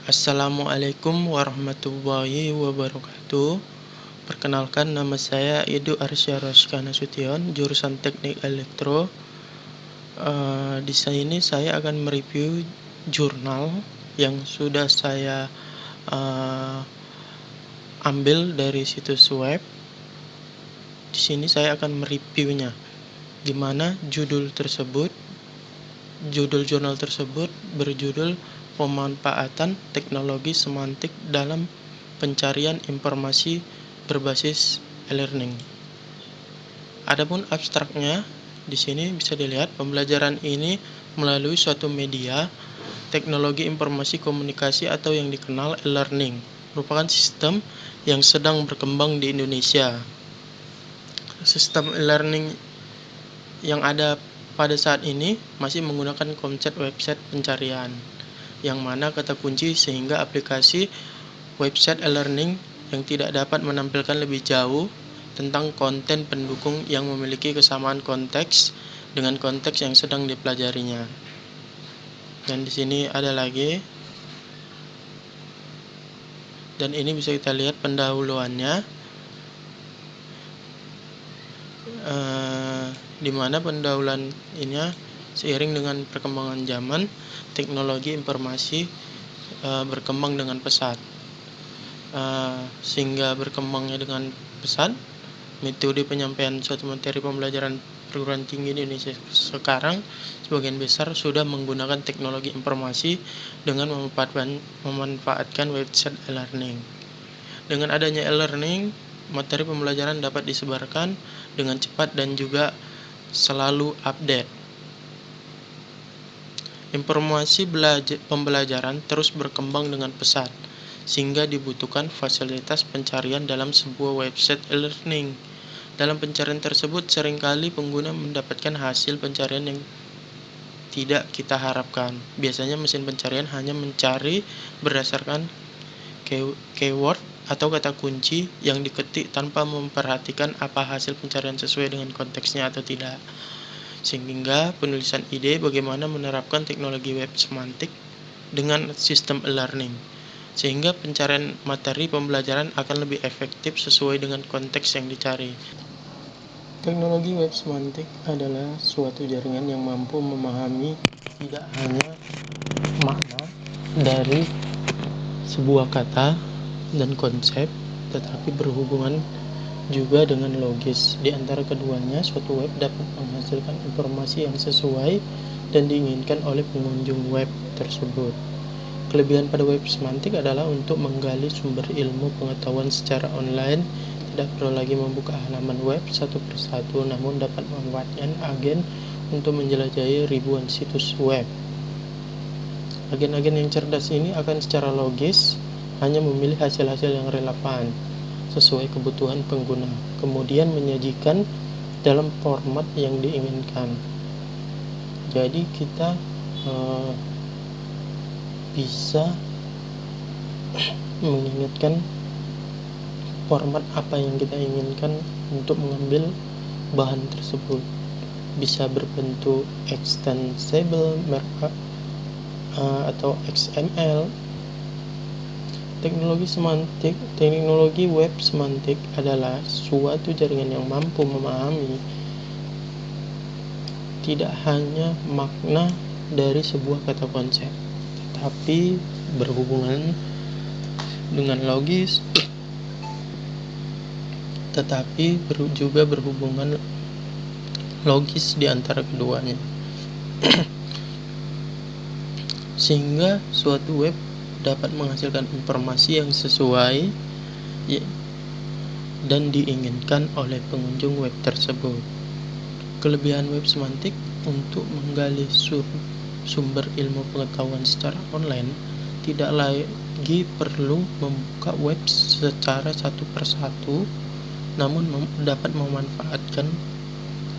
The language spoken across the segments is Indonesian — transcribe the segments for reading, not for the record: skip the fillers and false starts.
Assalamualaikum warahmatullahi wabarakatuh. Perkenalkan, nama saya Edu Arsya Roska Nasution, jurusan Teknik Elektro. Di sini saya akan mereview jurnal yang sudah saya ambil dari situs web. Di sini saya akan mereviewnya, di mana judul jurnal tersebut berjudul Pemanfaatan Teknologi Semantik dalam Pencarian Informasi Berbasis E-learning. Adapun abstraknya, di sini bisa dilihat pembelajaran ini melalui suatu media teknologi informasi komunikasi atau yang dikenal e-learning, merupakan sistem yang sedang berkembang di Indonesia. Sistem e-learning yang ada pada saat ini masih menggunakan konsep website pencarian, yang mana kata kunci sehingga aplikasi website e-learning yang tidak dapat menampilkan lebih jauh tentang konten pendukung yang memiliki kesamaan konteks dengan konteks yang sedang dipelajarinya. Dan di sini ada lagi, dan ini bisa kita lihat pendahuluannya, di mana pendahuluan ini seiring dengan perkembangan zaman, teknologi informasi berkembang dengan pesat, sehingga berkembangnya dengan pesat metode penyampaian suatu materi pembelajaran perguruan tinggi di Indonesia sekarang sebagian besar sudah menggunakan teknologi informasi dengan memanfaatkan website e-learning. Dengan adanya e-learning, materi pembelajaran dapat disebarkan dengan cepat dan juga selalu update. Informasi pembelajaran terus berkembang dengan pesat, sehingga dibutuhkan fasilitas pencarian dalam sebuah website e-learning. Dalam pencarian tersebut, seringkali pengguna mendapatkan hasil pencarian yang tidak kita harapkan. Biasanya mesin pencarian hanya mencari berdasarkan keyword atau kata kunci yang diketik tanpa memperhatikan apa hasil pencarian sesuai dengan konteksnya atau tidak. Sehingga penulisan ide bagaimana menerapkan teknologi web semantik dengan sistem e-learning, sehingga pencarian materi pembelajaran akan lebih efektif sesuai dengan konteks yang dicari. Teknologi web semantik adalah suatu jaringan yang mampu memahami tidak hanya makna dari sebuah kata dan konsep, tetapi berhubungan juga dengan logis. Di antara keduanya, suatu web dapat menghasilkan informasi yang sesuai dan diinginkan oleh pengunjung web tersebut. Kelebihan pada web semantik adalah untuk menggali sumber ilmu pengetahuan secara online. Tidak perlu lagi membuka halaman web satu persatu, namun dapat memanfaatkan agen untuk menjelajahi ribuan situs web. Agen-agen yang cerdas ini akan secara logis hanya memilih hasil-hasil yang relevan sesuai kebutuhan pengguna, kemudian menyajikan dalam format yang diinginkan. Jadi kita bisa mengingatkan format apa yang kita inginkan untuk mengambil bahan tersebut. Bisa berbentuk extensible atau XML. Teknologi web semantik adalah suatu jaringan yang mampu memahami tidak hanya makna dari sebuah kata konsep, tetapi berhubungan dengan logis, tetapi juga berhubungan logis di antara keduanya. Sehingga suatu web dapat menghasilkan informasi yang sesuai dan diinginkan oleh pengunjung web tersebut. Kelebihan web semantik untuk menggali sumber ilmu pengetahuan secara online, tidak lagi perlu membuka web secara satu persatu, namun dapat memanfaatkan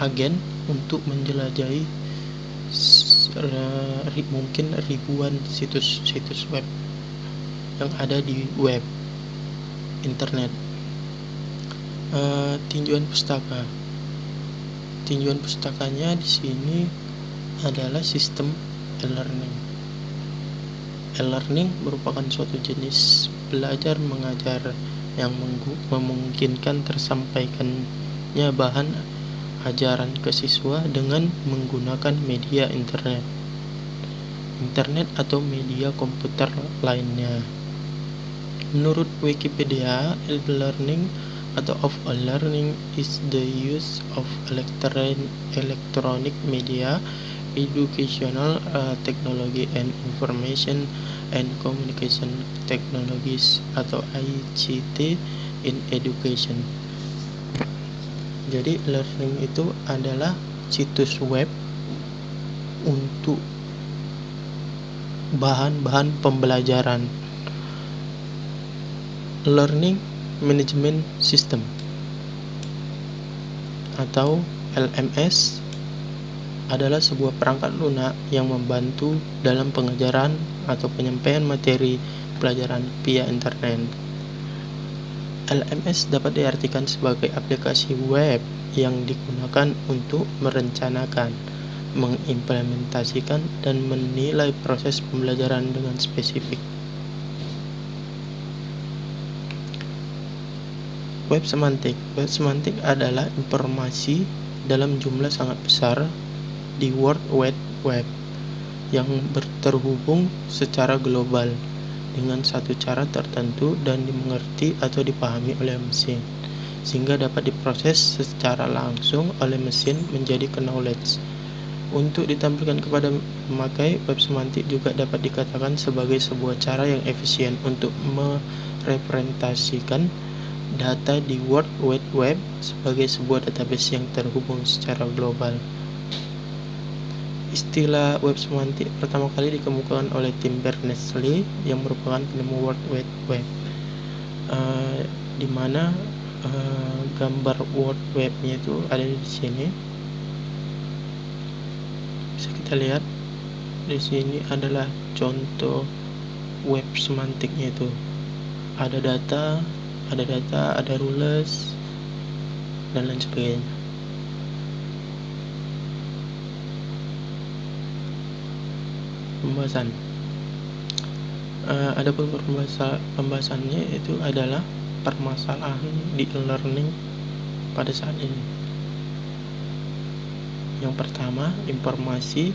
agen untuk menjelajahi mungkin ribuan situs web yang ada di web internet. Tinjauan pustakanya di sini adalah sistem e-learning. E-learning merupakan suatu jenis belajar mengajar yang memungkinkan tersampaikannya bahan ajaran ke siswa dengan menggunakan media internet atau media komputer lainnya. Menurut Wikipedia, e-learning atau learning is the use of electronic media, educational technology and information and communication technologies atau ICT in education. Jadi learning itu adalah situs web untuk bahan-bahan pembelajaran. Learning Management System atau LMS adalah sebuah perangkat lunak yang membantu dalam pengajaran atau penyampaian materi pelajaran via internet. LMS dapat diartikan sebagai aplikasi web yang digunakan untuk merencanakan, mengimplementasikan, dan menilai proses pembelajaran dengan spesifik. Web semantik. Web semantik adalah informasi dalam jumlah sangat besar di World Wide Web yang terhubung secara global dengan satu cara tertentu dan dimengerti atau dipahami oleh mesin, sehingga dapat diproses secara langsung oleh mesin menjadi knowledge. Untuk ditampilkan kepada pemakai, web semantik juga dapat dikatakan sebagai sebuah cara yang efisien untuk merepresentasikan data di World Wide Web sebagai sebuah database yang terhubung secara global. Istilah web semantik pertama kali dikemukakan oleh Tim Berners-Lee yang merupakan penemu World Wide Web, di mana gambar World Web-nya itu ada di sini. Bisa kita lihat di sini adalah contoh web semantiknya itu. Ada data, ada rules, dan lain sebagainya. Pembahasan. Ada pembahasannya itu adalah permasalahan di e-learning pada saat ini. Yang pertama, informasi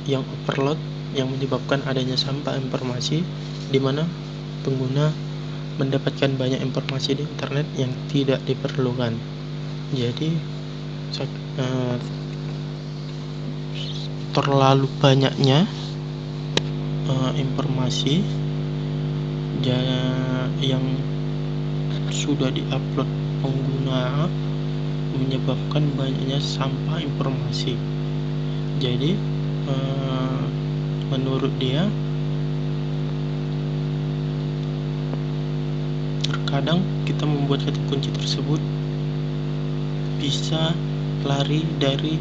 yang overload yang menyebabkan adanya sampah informasi, di mana pengguna mendapatkan banyak informasi di internet yang tidak diperlukan. Jadi terlalu banyaknya informasi yang sudah diupload pengguna menyebabkan banyaknya sampah informasi. Jadi menurut dia, terkadang kita membuat kata kunci tersebut bisa lari dari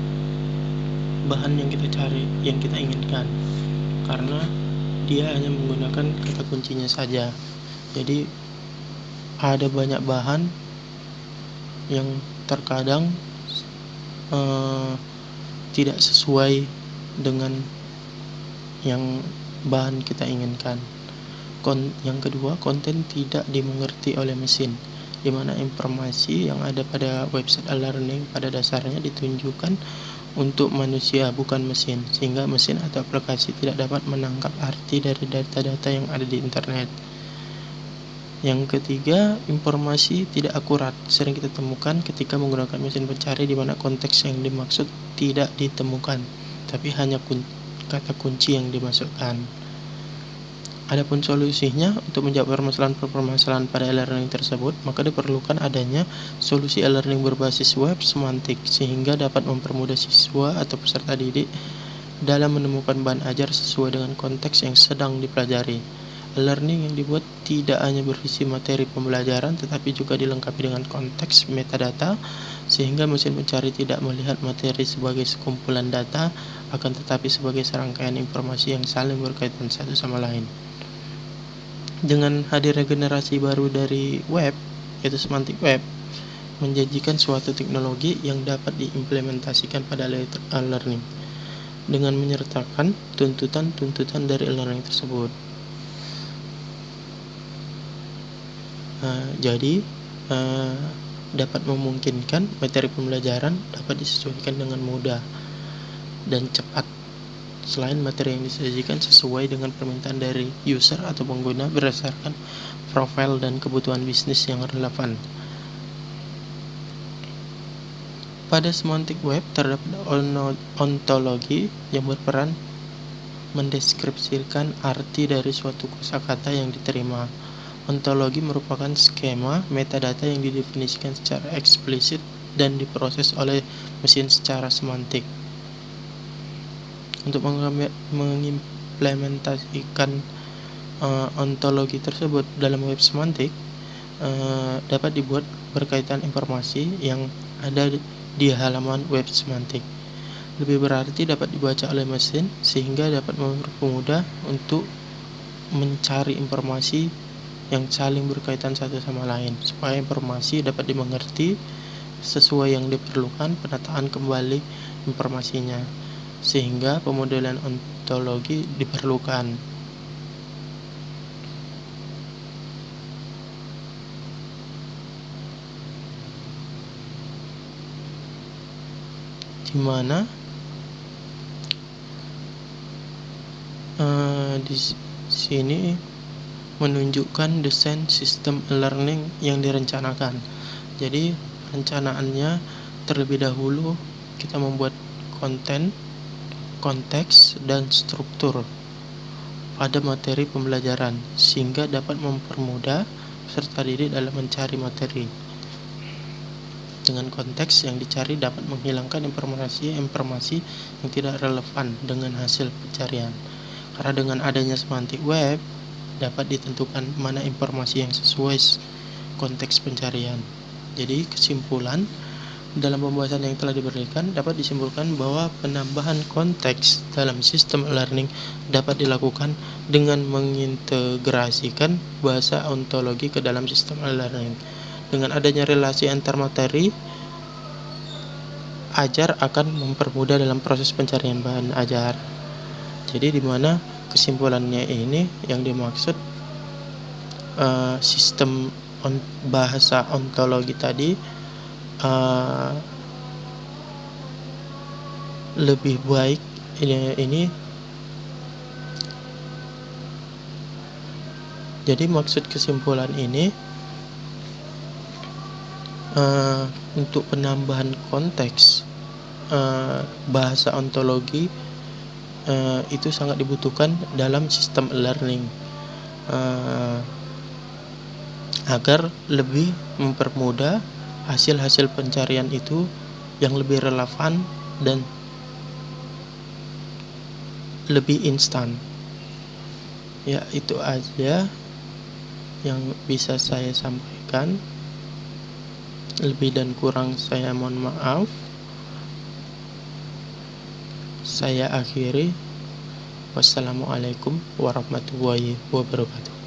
bahan yang kita cari, yang kita inginkan, karena dia hanya menggunakan kata kuncinya saja. Jadi ada banyak bahan yang terkadang tidak sesuai dengan yang bahan kita inginkan. Yang kedua, konten tidak dimengerti oleh mesin, di mana informasi yang ada pada website e-learning pada dasarnya ditunjukkan untuk manusia, bukan mesin, sehingga mesin atau aplikasi tidak dapat menangkap arti dari data-data yang ada di internet. Yang ketiga, informasi tidak akurat sering kita temukan ketika menggunakan mesin pencari, di mana konteks yang dimaksud tidak ditemukan, tapi hanya kata kunci yang dimasukkan. Adapun solusinya untuk menjawab permasalahan pada e-learning tersebut, maka diperlukan adanya solusi e-learning berbasis web semantik, sehingga dapat mempermudah siswa atau peserta didik dalam menemukan bahan ajar sesuai dengan konteks yang sedang dipelajari. E-learning yang dibuat tidak hanya berisi materi pembelajaran, tetapi juga dilengkapi dengan konteks metadata, sehingga mesin pencari tidak melihat materi sebagai sekumpulan data, akan tetapi sebagai serangkaian informasi yang saling berkaitan satu sama lain. Dengan hadirnya generasi baru dari web, yaitu semantik web, menjanjikan suatu teknologi yang dapat diimplementasikan pada e-learning. dengan menyertakan tuntutan-tuntutan dari e-learning tersebut. Jadi dapat memungkinkan materi pembelajaran dapat disesuaikan dengan mudah dan cepat. Selain materi yang disajikan sesuai dengan permintaan dari user atau pengguna berdasarkan profil dan kebutuhan bisnis yang relevan. Pada semantik web terdapat ontologi yang berperan mendeskripsikan arti dari suatu kosakata yang diterima. Ontologi merupakan skema metadata yang didefinisikan secara eksplisit dan diproses oleh mesin secara semantik. Untuk mengimplementasikan ontologi tersebut dalam web semantik dapat dibuat berkaitan informasi yang ada di halaman web semantik. Lebih berarti dapat dibaca oleh mesin sehingga dapat mempermudah untuk mencari informasi yang saling berkaitan satu sama lain. Supaya informasi dapat dimengerti sesuai yang diperlukan, penataan kembali informasinya, sehingga pemodelan ontologi diperlukan. Di mana di sini menunjukkan desain sistem e-learning yang direncanakan. Jadi rencanaannya terlebih dahulu kita membuat konten, konteks, dan struktur pada materi pembelajaran sehingga dapat mempermudah peserta didik dalam mencari materi. Dengan konteks yang dicari dapat menghilangkan informasi yang tidak relevan dengan hasil pencarian. Karena dengan adanya semantik web dapat ditentukan mana informasi yang sesuai konteks pencarian. Jadi kesimpulan dalam pembahasan yang telah diberikan dapat disimpulkan bahwa penambahan konteks dalam sistem e-learning dapat dilakukan dengan mengintegrasikan bahasa ontologi ke dalam sistem e-learning. Dengan adanya relasi antar materi ajar akan mempermudah dalam proses pencarian bahan ajar. Jadi di mana kesimpulannya ini yang dimaksud sistem bahasa ontologi tadi lebih baik ini. Jadi maksud kesimpulan ini untuk penambahan konteks bahasa ontologi itu sangat dibutuhkan dalam sistem e-learning agar lebih mempermudah hasil-hasil pencarian itu yang lebih relevan dan lebih instan. Ya, itu aja yang bisa saya sampaikan. Lebih dan kurang saya mohon maaf. Saya akhiri. Wassalamualaikum warahmatullahi wabarakatuh.